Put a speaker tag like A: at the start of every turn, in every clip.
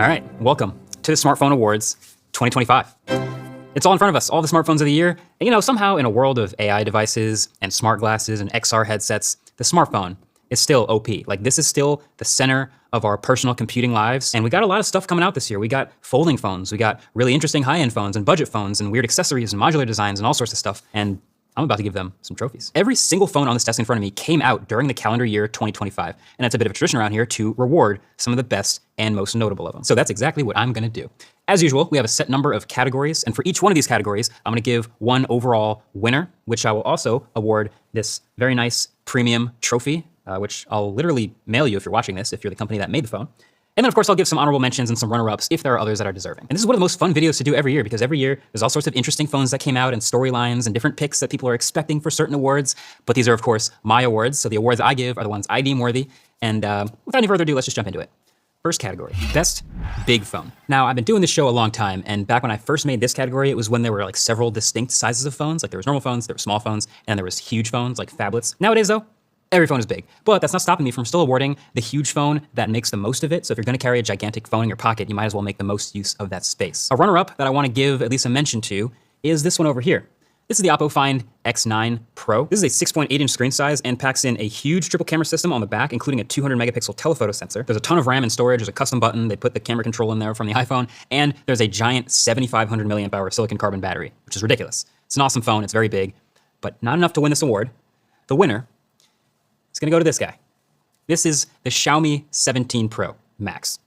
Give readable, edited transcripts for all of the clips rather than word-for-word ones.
A: All right, welcome to the Smartphone Awards 2025. It's all in front of us, all the smartphones of the year. And you know, somehow in a world of AI devices and smart glasses and XR headsets, the smartphone is still OP. Like, this is still the center of our personal computing lives. And we got a lot of stuff coming out this year. We got folding phones, we got really interesting high-end phones and budget phones and weird accessories and modular designs and all sorts of stuff. And I'm about to give them some trophies. Every single phone on this desk in front of me came out during the calendar year 2025. And it's a bit of a tradition around here to reward some of the best and most notable of them. So that's exactly what I'm gonna do. As usual, we have a set number of categories. And for each one of these categories, I'm gonna give one overall winner, which I will also award this very nice premium trophy, which I'll literally mail you if you're watching this, if you're the company that made the phone. And then of course I'll give some honorable mentions and some runner-ups if there are others that are deserving. And this is one of the most fun videos to do every year because every year there's all sorts of interesting phones that came out and storylines and different picks that people are expecting for certain awards. But these are of course my awards. So the awards I give are the ones I deem worthy. And without any further ado, let's just jump into it. First category, best big phone. Now I've been doing this show a long time, and back when I first made this category, it was when there were like several distinct sizes of phones. Like there was normal phones, there were small phones, and there was huge phones like phablets. Nowadays though, every phone is big, but that's not stopping me from still awarding the huge phone that makes the most of it. So if you're gonna carry a gigantic phone in your pocket, you might as well make the most use of that space. A runner-up that I wanna give at least a mention to is this one over here. This is the Oppo Find X9 Pro. This is a 6.8-inch screen size and packs in a huge triple camera system on the back, including a 200 megapixel telephoto sensor. There's a ton of RAM and storage, there's a custom button, they put the camera control in there from the iPhone, and there's a giant 7,500 milliamp hour silicon carbon battery, which is ridiculous. It's an awesome phone, it's very big, but not enough to win this award. The winner is gonna go to this guy. This is the Xiaomi 17 Pro Max.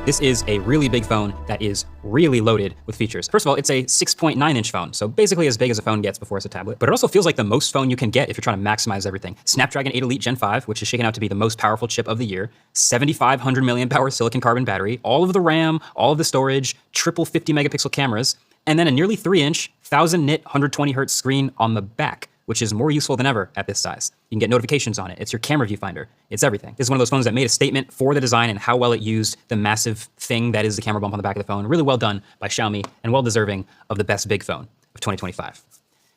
A: This is a really big phone that is really loaded with features. First of all, it's a 6.9-inch phone, so basically as big as a phone gets before it's a tablet. But it also feels like the most phone you can get if you're trying to maximize everything. Snapdragon 8 Elite Gen 5, which is shaken out to be the most powerful chip of the year, 7,500 milliamp hour silicon carbon battery, all of the RAM, all of the storage, triple 50 megapixel cameras, and then a nearly 3-inch, 1000 nit, 120 hertz screen on the back, which is more useful than ever at this size. You can get notifications on it. It's your camera viewfinder. It's everything. This is one of those phones that made a statement for the design and how well it used the massive thing that is the camera bump on the back of the phone. Really well done by Xiaomi and well deserving of the best big phone of 2025.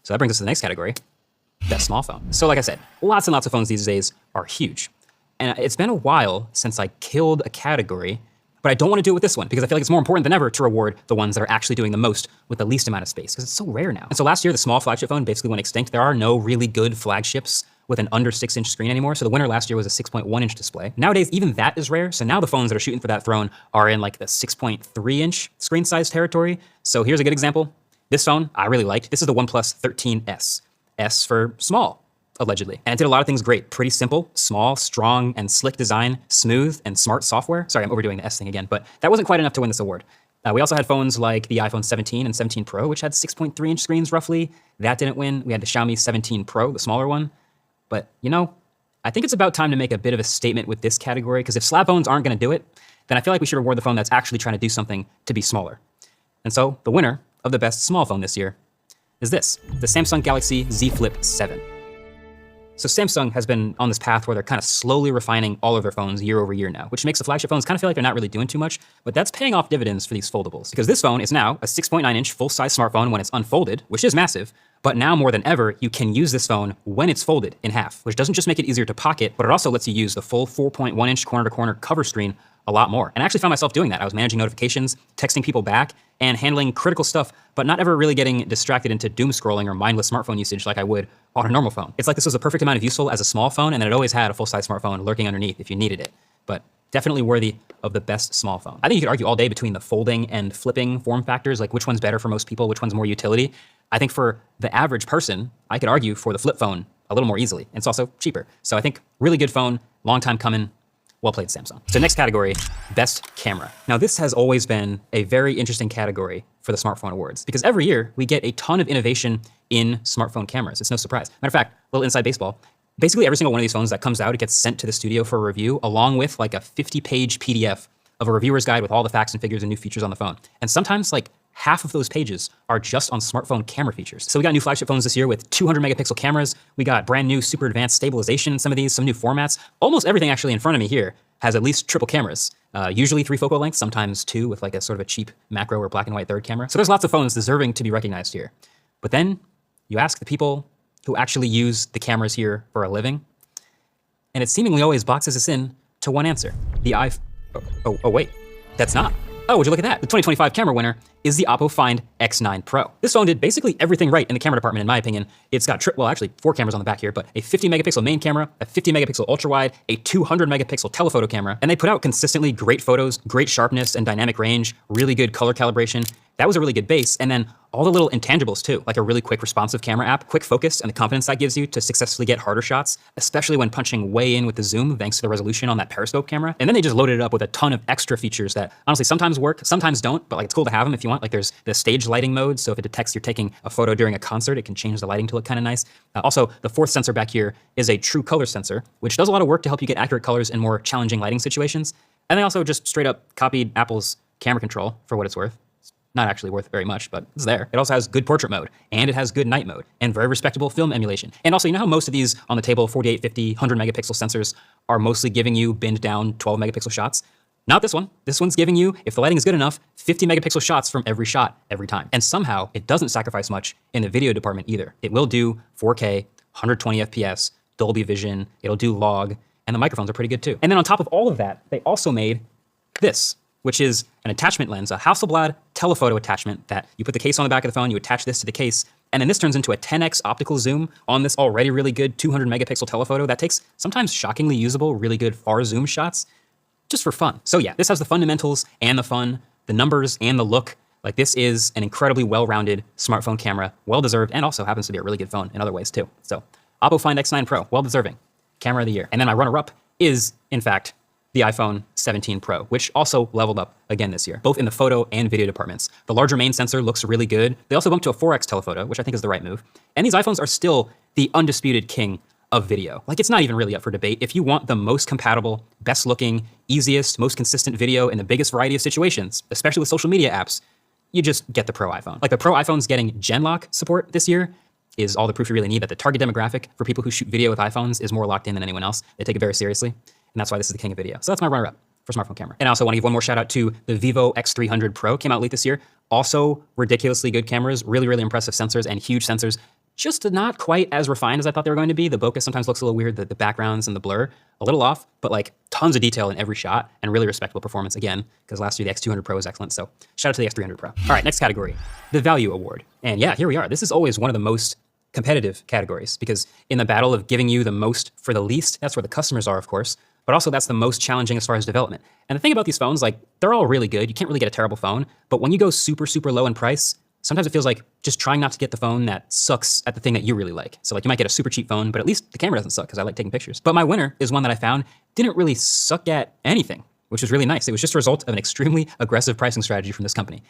A: So that brings us to the next category, best small phone. So like I said, lots and lots of phones these days are huge. And it's been a while since I killed a category, but I don't want to do it with this one because I feel like it's more important than ever to reward the ones that are actually doing the most with the least amount of space because it's so rare now. And so last year, the small flagship phone basically went extinct. There are no really good flagships with an under 6-inch screen anymore. So the winner last year was a 6.1-inch display. Nowadays, even that is rare. So now the phones that are shooting for that throne are in like the 6.3-inch screen size territory. So here's a good example. This phone I really liked. This is the OnePlus 13S. S for small, allegedly. And it did a lot of things great. Pretty simple, small, strong, and slick design, smooth, and smart software. Sorry, I'm overdoing the S thing again, but that wasn't quite enough to win this award. We also had phones like the iPhone 17 and 17 Pro, which had 6.3-inch screens roughly. That didn't win. We had the Xiaomi 17 Pro, the smaller one. But you know, I think it's about time to make a bit of a statement with this category, because if slab phones aren't gonna do it, then I feel like we should reward the phone that's actually trying to do something to be smaller. And so the winner of the best small phone this year is this, the Samsung Galaxy Z Flip 7. So Samsung has been on this path where they're kind of slowly refining all of their phones year over year now, which makes the flagship phones kind of feel like they're not really doing too much, but that's paying off dividends for these foldables. Because this phone is now a 6.9-inch full-size smartphone when it's unfolded, which is massive, but now more than ever, you can use this phone when it's folded in half, which doesn't just make it easier to pocket, but it also lets you use the full 4.1-inch corner-to-corner cover screen a lot more. And I actually found myself doing that. I was managing notifications, texting people back, and handling critical stuff, but not ever really getting distracted into doom scrolling or mindless smartphone usage like I would on a normal phone. It's like this was a perfect amount of useful as a small phone, and then it always had a full-size smartphone lurking underneath if you needed it. But definitely worthy of the best small phone. I think you could argue all day between the folding and flipping form factors, like which one's better for most people, which one's more utility. I think for the average person, I could argue for the flip phone a little more easily. And it's also cheaper. So I think really good phone, long time coming. Well played, Samsung. So next category, best camera. Now this has always been a very interesting category for the smartphone awards because every year we get a ton of innovation in smartphone cameras. It's no surprise. Matter of fact, a little inside baseball, basically every single one of these phones that comes out, it gets sent to the studio for a review along with like a 50-page PDF of a reviewer's guide with all the facts and figures and new features on the phone. And sometimes like half of those pages are just on smartphone camera features. So we got new flagship phones this year with 200 megapixel cameras. We got brand new super advanced stabilization in some of these, some new formats. Almost everything actually in front of me here has at least triple cameras, usually 3 focal lengths, sometimes 2 with like a sort of a cheap macro or black and white third camera. So there's lots of phones deserving to be recognized here. But then you ask the people who actually use the cameras here for a living. And it seemingly always boxes us in to one answer. The oh wait, that's not. Oh, would you look at that? The 2025 camera winner is the Oppo Find X9 Pro. This phone did basically everything right in the camera department, in my opinion. It's got, well, actually 4 cameras on the back here, but a 50 megapixel main camera, a 50 megapixel ultra wide, a 200 megapixel telephoto camera, and they put out consistently great photos, great sharpness and dynamic range, really good color calibration. That was a really good base. And then all the little intangibles too, like a really quick responsive camera app, quick focus, and the confidence that gives you to successfully get harder shots, especially when punching way in with the zoom, thanks to the resolution on that periscope camera. And then they just loaded it up with a ton of extra features that honestly sometimes work, sometimes don't, but like it's cool to have them if you want. Like there's the stage lighting mode, so if it detects you're taking a photo during a concert, it can change the lighting to look kind of nice. Also, the 4th sensor back here is a true color sensor, which does a lot of work to help you get accurate colors in more challenging lighting situations. And they also just straight up copied Apple's camera control for what it's worth. Not actually worth very much, but it's there. It also has good portrait mode, and it has good night mode, and very respectable film emulation. And also, you know how most of these on the table, 48, 50, 100 megapixel sensors are mostly giving you binned down 12 megapixel shots? Not this one. This one's giving you, if the lighting is good enough, 50 megapixel shots from every shot, every time. And somehow, it doesn't sacrifice much in the video department either. It will do 4K, 120 FPS, Dolby Vision, it'll do log, and the microphones are pretty good too. And then on top of all of that, they also made this, which is an attachment lens, a Hasselblad telephoto attachment that you put the case on the back of the phone, you attach this to the case, and then this turns into a 10x optical zoom on this already really good 200 megapixel telephoto that takes sometimes shockingly usable, really good far zoom shots just for fun. So yeah, this has the fundamentals and the fun, the numbers and the look. Like this is an incredibly well-rounded smartphone camera, well-deserved, and also happens to be a really good phone in other ways too. So Oppo Find X9 Pro, well-deserving, camera of the year. And then my runner-up is, in fact, the iPhone 17 Pro, which also leveled up again this year, both in the photo and video departments. The larger main sensor looks really good. They also bumped to a 4x telephoto, which I think is the right move. And these iPhones are still the undisputed king of video. Like it's not even really up for debate. If you want the most compatible, best looking, easiest, most consistent video in the biggest variety of situations, especially with social media apps, you just get the Pro iPhone. Like the Pro iPhone's getting Genlock support this year is all the proof you really need that the target demographic for people who shoot video with iPhones is more locked in than anyone else. They take it very seriously. And that's why this is the king of video. So that's my runner-up for smartphone camera. And I also want to give one more shout out to the Vivo X300 Pro, came out late this year. Also ridiculously good cameras, really, really impressive sensors and huge sensors, just not quite as refined as I thought they were going to be. The bokeh sometimes looks a little weird, the backgrounds and the blur, a little off, but like tons of detail in every shot and really respectable performance again, because last year the X200 Pro was excellent. So shout out to the X300 Pro. All right, next category, the Value Award. And yeah, here we are. This is always one of the most competitive categories because in the battle of giving you the most for the least, that's where the customers are, of course, but also that's the most challenging as far as development. And the thing about these phones, like they're all really good. You can't really get a terrible phone, but when you go super, super low in price, sometimes it feels like just trying not to get the phone that sucks at the thing that you really like. So like you might get a super cheap phone, but at least the camera doesn't suck because I like taking pictures. But my winner is one that I found didn't really suck at anything, which was really nice. It was just a result of an extremely aggressive pricing strategy from this company.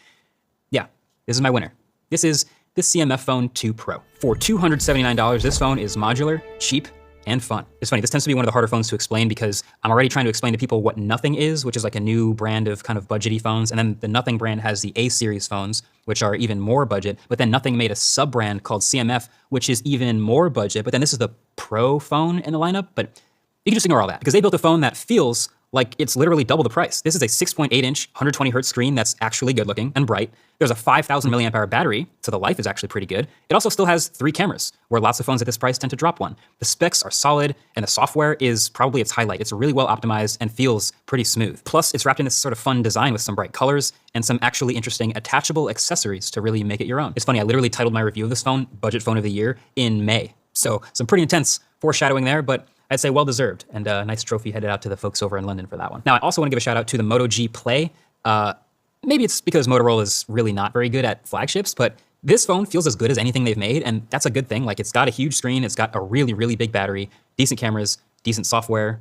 A: Yeah, this is my winner. This is the CMF Phone 2 Pro. For $279, this phone is modular, cheap, and fun. It's funny, this tends to be one of the harder phones to explain because I'm already trying to explain to people what Nothing is, which is like a new brand of kind of budgety phones. And then the Nothing brand has the A-series phones, which are even more budget. But then Nothing made a sub-brand called CMF, which is even more budget. But then this is the Pro phone in the lineup. But you can just ignore all that because they built a phone that feels like it's literally double the price. This is a 6.8-inch, 120 hertz screen that's actually good looking and bright. There's a 5,000 milliamp hour battery, so the life is actually pretty good. It also still has 3 cameras, where lots of phones at this price tend to drop one. The specs are solid, and the software is probably its highlight. It's really well optimized and feels pretty smooth. Plus, it's wrapped in this sort of fun design with some bright colors and some actually interesting attachable accessories to really make it your own. It's funny, I literally titled my review of this phone, Budget Phone of the Year, in May. So some pretty intense foreshadowing there, but I'd say well-deserved, and a nice trophy headed out to the folks over in London for that one. Now, I also want to give a shout out to the Moto G Play. Maybe it's because Motorola is really not very good at flagships, but this phone feels as good as anything they've made, and that's a good thing. Like, it's got a huge screen, it's got a really, really big battery, decent cameras, decent software,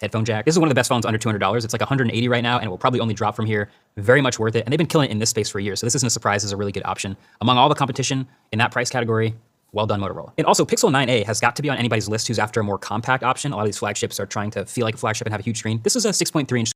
A: headphone jack. This is one of the best phones under $200. It's like $180 right now, and it will probably only drop from here. Very much worth it, and they've been killing it in this space for years, so this isn't a surprise. This is a really good option. Among all the competition in that price category, well done, Motorola. And also, Pixel 9a has got to be on anybody's list who's after a more compact option. A lot of these flagships are trying to feel like a flagship and have a huge screen. This is a 6.3-inch